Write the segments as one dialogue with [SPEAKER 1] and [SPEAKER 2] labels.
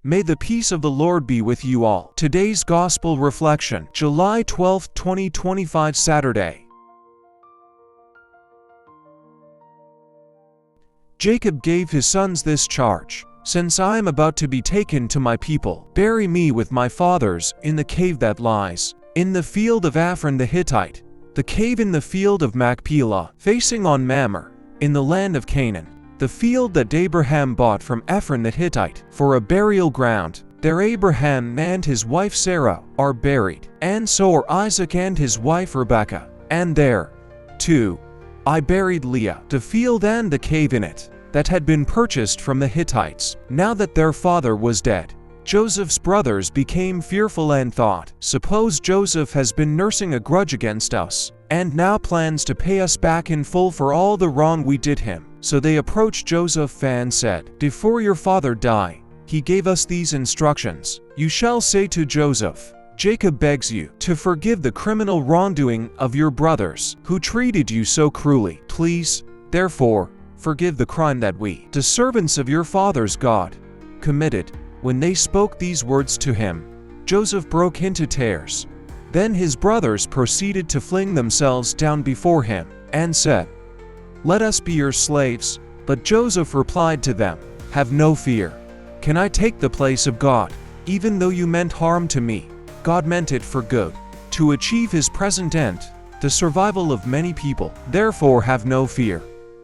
[SPEAKER 1] May the peace of the Lord be with you all. Today's Gospel Reflection, July 12, 2025, Saturday. Jacob gave his sons this charge: "Since I am about to be taken to my people, bury me with my fathers in the cave that lies in the field of Ephron the Hittite, the cave in the field of Machpelah, facing on Mamre, in the land of Canaan, the field that Abraham bought from Ephron the Hittite for a burial ground. There Abraham and his wife Sarah are buried, and so are Isaac and his wife Rebekah. And there, too, I buried Leah, the field and the cave in it, that had been purchased from the Hittites, now that their father was dead." Joseph's brothers became fearful and thought, "Suppose Joseph has been nursing a grudge against us, and now plans to pay us back in full for all the wrong we did him." So they approached Joseph and said, "Before your father die, he gave us these instructions. You shall say to Joseph, 'Jacob begs you to forgive the criminal wrongdoing of your brothers who treated you so cruelly. Please, therefore, forgive the crime that we, the servants of your father's God, committed." When they spoke these words to him, Joseph broke into tears. Then his brothers proceeded to fling themselves down before him and said, "Let us be your slaves." But Joseph replied to them, "Have no fear. Can I take the place of God? Even though you meant harm to me, God meant it for good, to achieve his present end, the survival of many people. Therefore have no fear.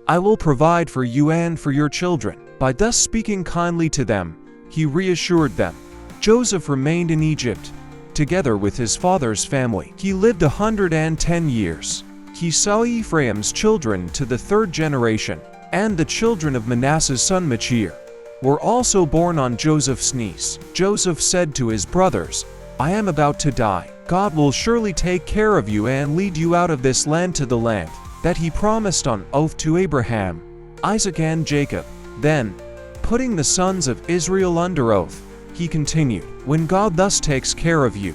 [SPEAKER 1] I will provide for you and for your children." By thus speaking kindly to them, he reassured them. Joseph remained in Egypt, together with his father's family. He lived 110 years. He saw Ephraim's children to the third generation, and the children of Manasseh's son Machir were also born on Joseph's knees. Joseph said to his brothers, "I am about to die. God will surely take care of you and lead you out of this land to the land that he promised on oath to Abraham, Isaac, and Jacob." Then, putting the sons of Israel under oath, he continued, "When God thus takes care of you,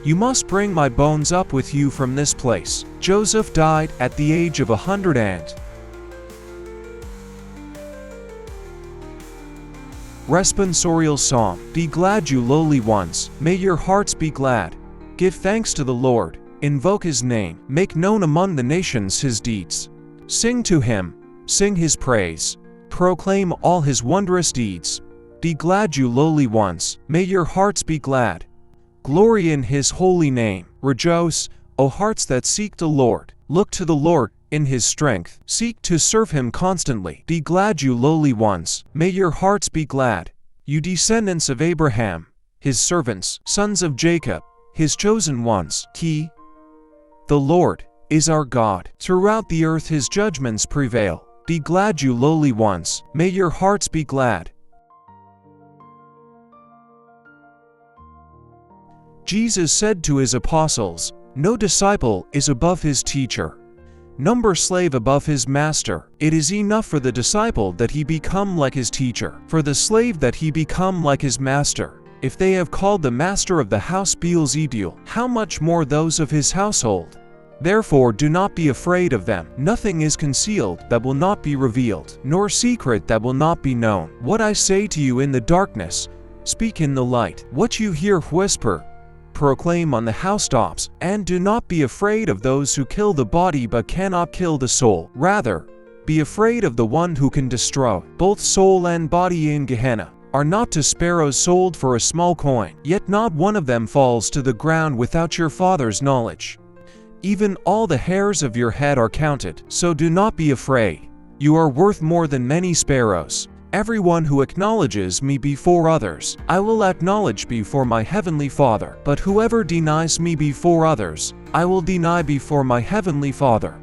[SPEAKER 1] you must bring my bones up with you from this place." Joseph died at the age of 100 and Responsorial Psalm. Be glad, you lowly ones, may your hearts be glad. Give thanks to the Lord, invoke his name, make known among the nations his deeds. Sing to him, sing his praise, proclaim all his wondrous deeds. Be glad, you lowly ones, may your hearts be glad. Glory in his holy name. Rejoice, O hearts that seek the Lord. Look to the Lord in his strength. Seek to serve him constantly. Be glad, you lowly ones, may your hearts be glad. You descendants of Abraham, his servants, sons of Jacob, his chosen ones. The Lord is our God. Throughout the earth his judgments prevail. Be glad, you lowly ones, may your hearts be glad. Jesus said to his apostles, "No disciple is above his teacher, nor slave above his master. It is enough for the disciple that he become like his teacher, for the slave that he become like his master. If they have called the master of the house Beelzebul, how much more those of his household? Therefore do not be afraid of them. Nothing is concealed that will not be revealed, nor secret that will not be known. What I say to you in the darkness, speak in the light. What you hear whisper, proclaim on the housetops. And do not be afraid of those who kill the body but cannot kill the soul. Rather, be afraid of the one who can destroy both soul and body in Gehenna. Are not 2 sparrows sold for a small coin? Yet not one of them falls to the ground without your Father's knowledge. Even all the hairs of your head are counted. So do not be afraid. You are worth more than many sparrows. Everyone who acknowledges me before others, I will acknowledge before my heavenly Father. But whoever denies me before others, I will deny before my heavenly Father."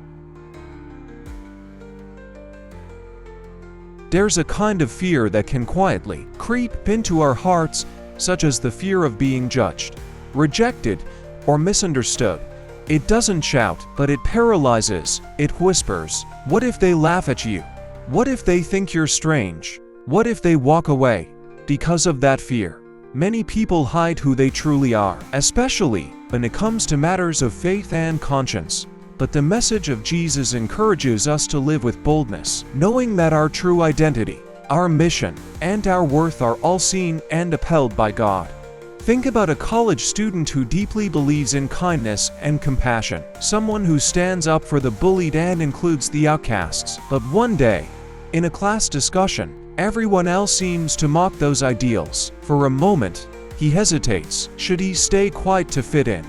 [SPEAKER 1] There's a kind of fear that can quietly creep into our hearts, such as the fear of being judged, rejected, or misunderstood. It doesn't shout, but it paralyzes. It whispers. What if they laugh at you? What if they think you're strange? What if they walk away? Because of that fear, many people hide who they truly are, especially when it comes to matters of faith and conscience. But the message of Jesus encourages us to live with boldness, knowing that our true identity, our mission, and our worth are all seen and upheld by God. Think about a college student who deeply believes in kindness and compassion, someone who stands up for the bullied and includes the outcasts. But one day, in a class discussion, everyone else seems to mock those ideals. For a moment, he hesitates. Should he stay quiet to fit in,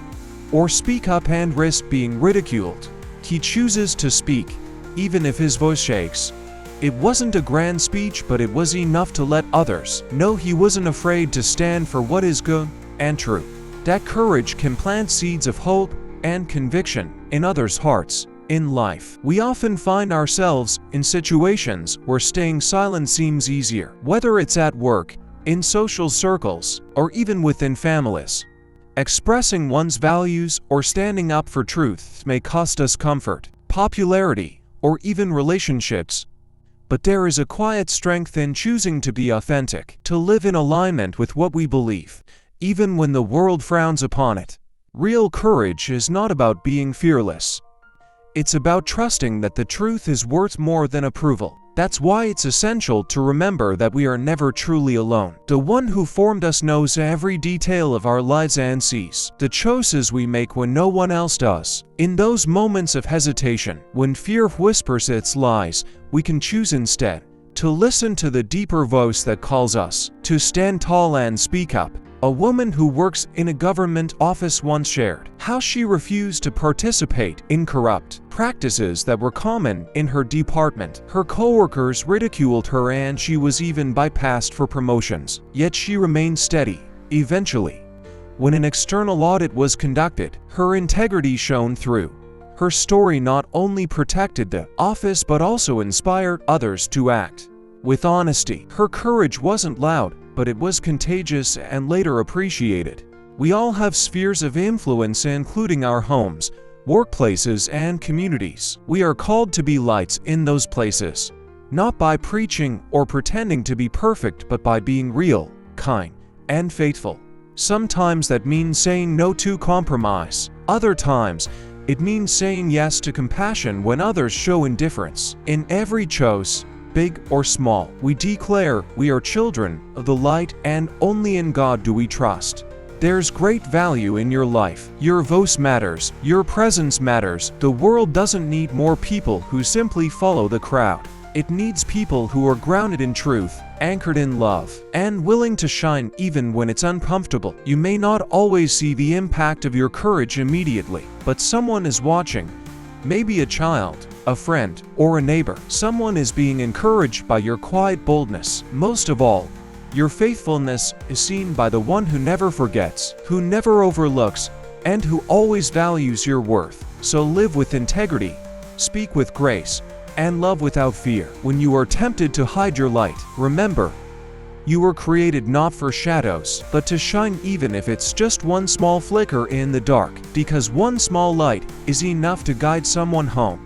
[SPEAKER 1] or speak up and risk being ridiculed? He chooses to speak, even if his voice shakes. It wasn't a grand speech, but it was enough to let others know he wasn't afraid to stand for what is good and true. That courage can plant seeds of hope and conviction in others' hearts. In life, we often find ourselves in situations where staying silent seems easier, whether it's at work, in social circles, or even within families. Expressing one's values or standing up for truth may cost us comfort, popularity, or even relationships. But there is a quiet strength in choosing to be authentic, to live in alignment with what we believe, even when the world frowns upon it. Real courage is not about being fearless. It's about trusting that the truth is worth more than approval. That's why it's essential to remember that we are never truly alone. The one who formed us knows every detail of our lives and sees the choices we make when no one else does. In those moments of hesitation, when fear whispers its lies, we can choose instead to listen to the deeper voice that calls us, to stand tall and speak up. A woman who works in a government office once shared how she refused to participate in corrupt practices that were common in her department. Her coworkers ridiculed her and she was even bypassed for promotions. Yet she remained steady. Eventually, when an external audit was conducted, her integrity shone through. Her story not only protected the office but also inspired others to act with honesty. Her courage wasn't loud, but it was contagious and later appreciated. We all have spheres of influence, including our homes, workplaces, and communities. We are called to be lights in those places, not by preaching or pretending to be perfect, but by being real, kind, and faithful. Sometimes that means saying no to compromise. Other times, it means saying yes to compassion when others show indifference. In every choice, big or small, we declare we are children of the light, and only in God do we trust. There's great value in your life. Your voice matters. Your presence matters. The world doesn't need more people who simply follow the crowd. It needs people who are grounded in truth, anchored in love, and willing to shine even when it's uncomfortable. You may not always see the impact of your courage immediately, but someone is watching. Maybe a child, a friend, or a neighbor. Someone is being encouraged by your quiet boldness. Most of all, your faithfulness is seen by the one who never forgets, who never overlooks, and who always values your worth. So live with integrity, speak with grace, and love without fear. When you are tempted to hide your light, remember, you were created not for shadows, but to shine, even if it's just one small flicker in the dark, because one small light is enough to guide someone home.